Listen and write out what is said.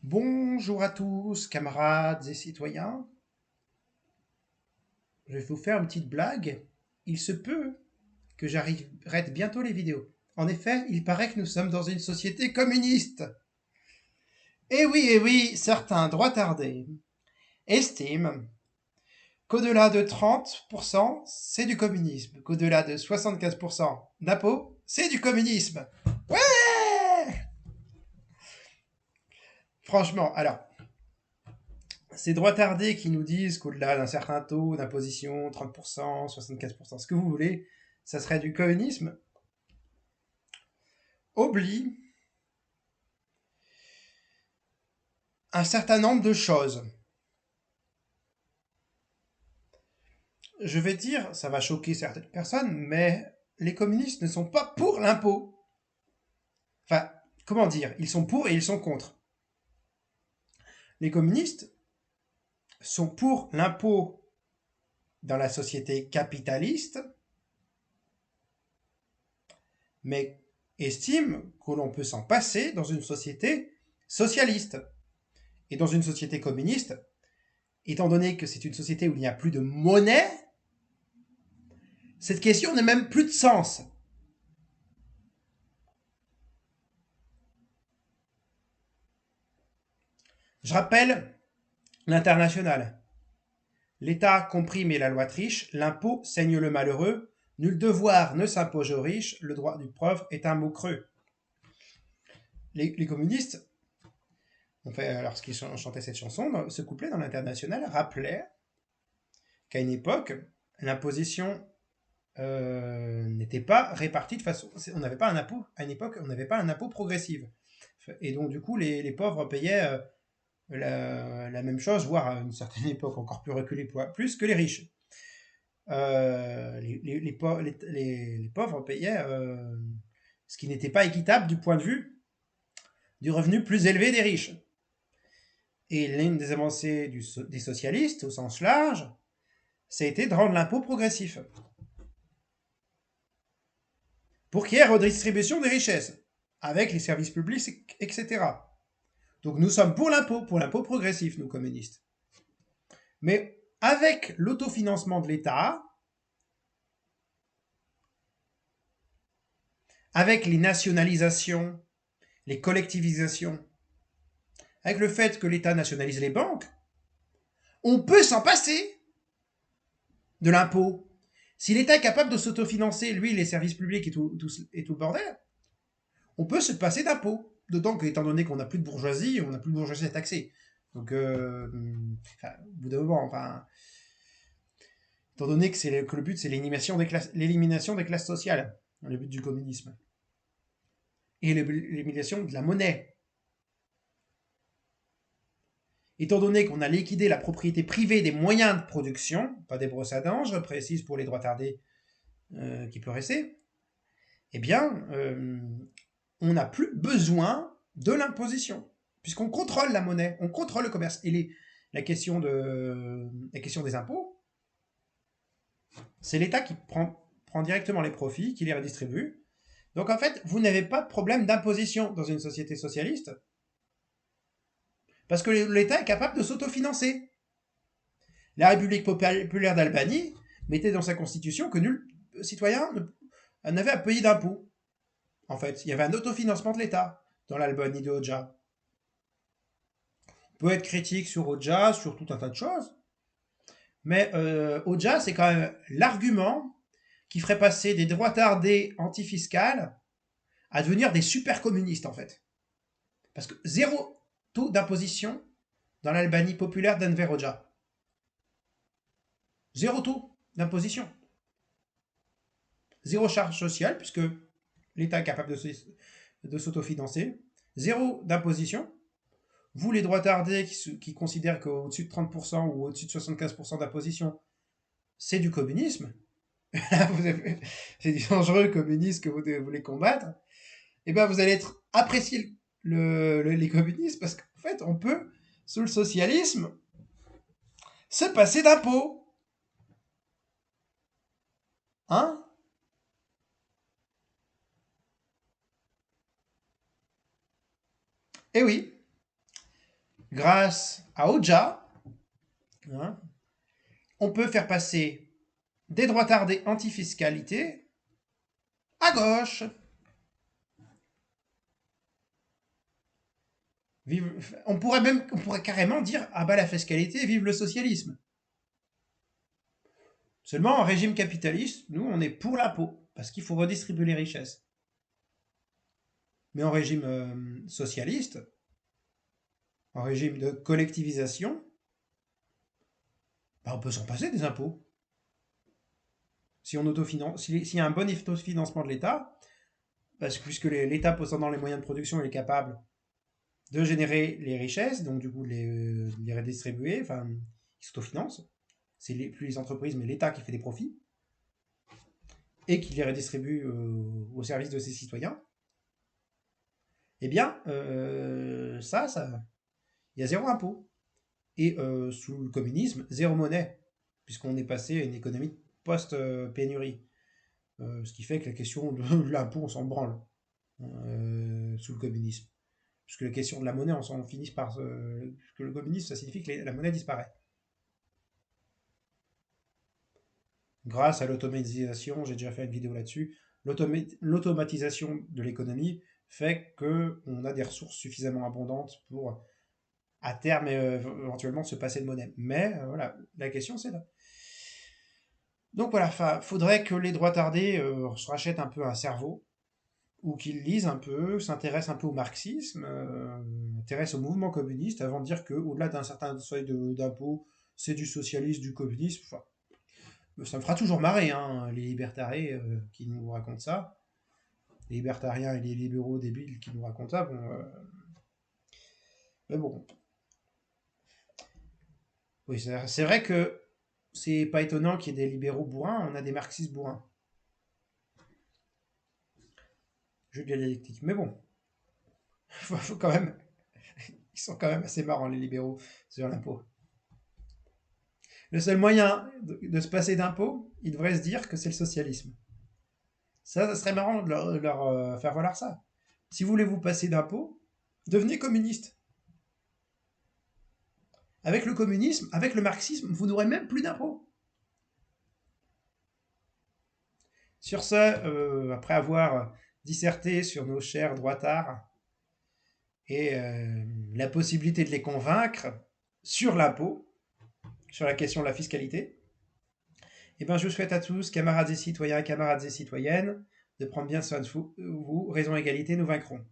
Bonjour à tous, camarades et citoyens. Je vais vous faire une petite blague. Il se peut que j'arrête bientôt les vidéos. En effet, il paraît que nous sommes dans une société communiste. Et oui, certains droitards estiment qu'au-delà de 30%, c'est du communisme. Qu'au-delà de 75% d'impôts, c'est du communisme. Ouais. Franchement, alors, ces droitardés qui nous disent qu'au-delà d'un certain taux d'imposition, 30%, 75%, ce que vous voulez, ça serait du communisme, oublie un certain nombre de choses. Je vais dire, ça va choquer certaines personnes, mais les communistes ne sont pas pour l'impôt. Enfin, comment dire, ils sont pour et ils sont contre. Les communistes sont pour l'impôt dans la société capitaliste, mais estiment que l'on peut s'en passer dans une société socialiste. Et dans une société communiste, étant donné que c'est une société où il n'y a plus de monnaie, cette question n'a même plus de sens. Je rappelle l'international. L'État comprime et la loi triche, l'impôt saigne le malheureux, nul devoir ne s'impose aux riches, le droit d'une preuve est un mot creux. Les communistes, lorsqu'ils chantaient cette chanson, ce couplet dans l'international rappelait qu'à une époque, l'imposition n'était pas répartie de façon. On n'avait pas un impôt, à une époque, on n'avait pas un impôt progressif. Et donc, du coup, les pauvres payaient la même chose, voire à une certaine époque encore plus reculée, plus que les riches. Les pauvres payaient ce qui n'était pas équitable du point de vue du revenu plus élevé des riches. Et l'une des avancées des socialistes, au sens large, ça a été de rendre l'impôt progressif. Pour qu'il y ait redistribution des richesses, avec les services publics, etc. Donc nous sommes pour l'impôt progressif, nous communistes. Mais avec l'autofinancement de l'État, avec les nationalisations, les collectivisations, avec le fait que l'État nationalise les banques, on peut s'en passer de l'impôt. Si l'État est capable de s'autofinancer, lui, les services publics et tout le bordel, on peut se passer d'impôts. D'autant qu'étant donné qu'on n'a plus de bourgeoisie, on n'a plus de bourgeoisie à taxer. Donc, au bout d'un moment, étant donné que le but, c'est l'élimination des classes sociales, le but du communisme, et l'élimination de la monnaie. Étant donné qu'on a liquidé la propriété privée des moyens de production, pas des brosses à dents, je précise pour les droitardés qui peut rester, eh bien, on n'a plus besoin de l'imposition, puisqu'on contrôle la monnaie, on contrôle le commerce. Et la question des impôts, c'est l'État qui prend directement les profits, qui les redistribue. Donc en fait, vous n'avez pas de problème d'imposition dans une société socialiste, parce que l'État est capable de s'autofinancer. La République populaire d'Albanie mettait dans sa constitution que nul citoyen n'avait à payer d'impôts. En fait, il y avait un autofinancement de l'État dans l'Albanie de Hoxha. On peut être critique sur Hoxha, sur tout un tas de choses, mais Hoxha, c'est quand même l'argument qui ferait passer des droitardés antifiscales à devenir des super communistes, en fait. Parce que zéro taux d'imposition dans l'Albanie populaire d'Enver Hoxha. Zéro taux d'imposition. Zéro charge sociale, puisque l'État est capable de s'autofinancer. Zéro d'imposition. Vous, les droitardés qui considèrent qu'au-dessus de 30% ou au-dessus de 75% d'imposition, c'est du communisme, c'est du dangereux communisme que vous voulez combattre, et bien vous allez être apprécier les communistes parce qu'en fait, on peut, sous le socialisme, se passer d'impôts. Hein? Eh oui. grâce à Oja, hein, on peut faire passer des droits tardés anti-fiscalité à gauche. On pourrait carrément dire, ah bah la fiscalité, vive le socialisme. Seulement, en régime capitaliste, nous, on est pour l'impôt, parce qu'il faut redistribuer les richesses. Mais en régime socialiste, en régime de collectivisation, bah, on peut s'en passer des impôts. Si on autofinance, s'il y a un bon autofinancement de l'État, parce que puisque l'État possédant les moyens de production est capable de générer les richesses, donc du coup de les redistribuer, enfin, il s'autofinance. C'est plus les entreprises, mais l'État qui fait des profits et qui les redistribue au service de ses citoyens. Eh bien, il y a zéro impôt. Et sous le communisme, zéro monnaie, puisqu'on est passé à une économie post-pénurie. Ce qui fait que la question de l'impôt, on s'en branle sous le communisme. Puisque la question de la monnaie, on s'en finit par... que le communisme, ça signifie que la monnaie disparaît. Grâce à l'automatisation, j'ai déjà fait une vidéo là-dessus, l'automatisation de l'économie fait qu'on a des ressources suffisamment abondantes pour, à terme, éventuellement, se passer de monnaie. Mais voilà, la question c'est là. Donc voilà, faudrait que les droits tardés se rachètent un peu un cerveau, ou qu'ils lisent un peu, s'intéressent un peu au marxisme, s'intéressent au mouvement communiste, avant de dire qu'au-delà d'un certain seuil d'impôt, c'est du socialisme, du communisme. Enfin, ça me fera toujours marrer, hein, les libertariens qui nous racontent ça. Les libertariens et les libéraux débiles qui nous racontent ça. Bon, mais bon. Oui, c'est vrai que c'est pas étonnant qu'il y ait des libéraux bourrins, on a des marxistes bourrins. Jeu de la dialectique. Mais bon, faut quand même. Ils sont quand même assez marrants, les libéraux, sur l'impôt. Le seul moyen de se passer d'impôt, ils devraient se dire que c'est le socialisme. Ça serait marrant de leur faire valoir ça. Si vous voulez vous passer d'impôt, devenez communiste. Avec le communisme, avec le marxisme, vous n'aurez même plus d'impôts. Sur ce, après avoir disserté sur nos chers droitards et la possibilité de les convaincre sur l'impôt, sur la question de la fiscalité, eh ben, je souhaite à tous, camarades et citoyens, camarades et citoyennes, de prendre bien soin de vous. Raison égalité, nous vaincrons.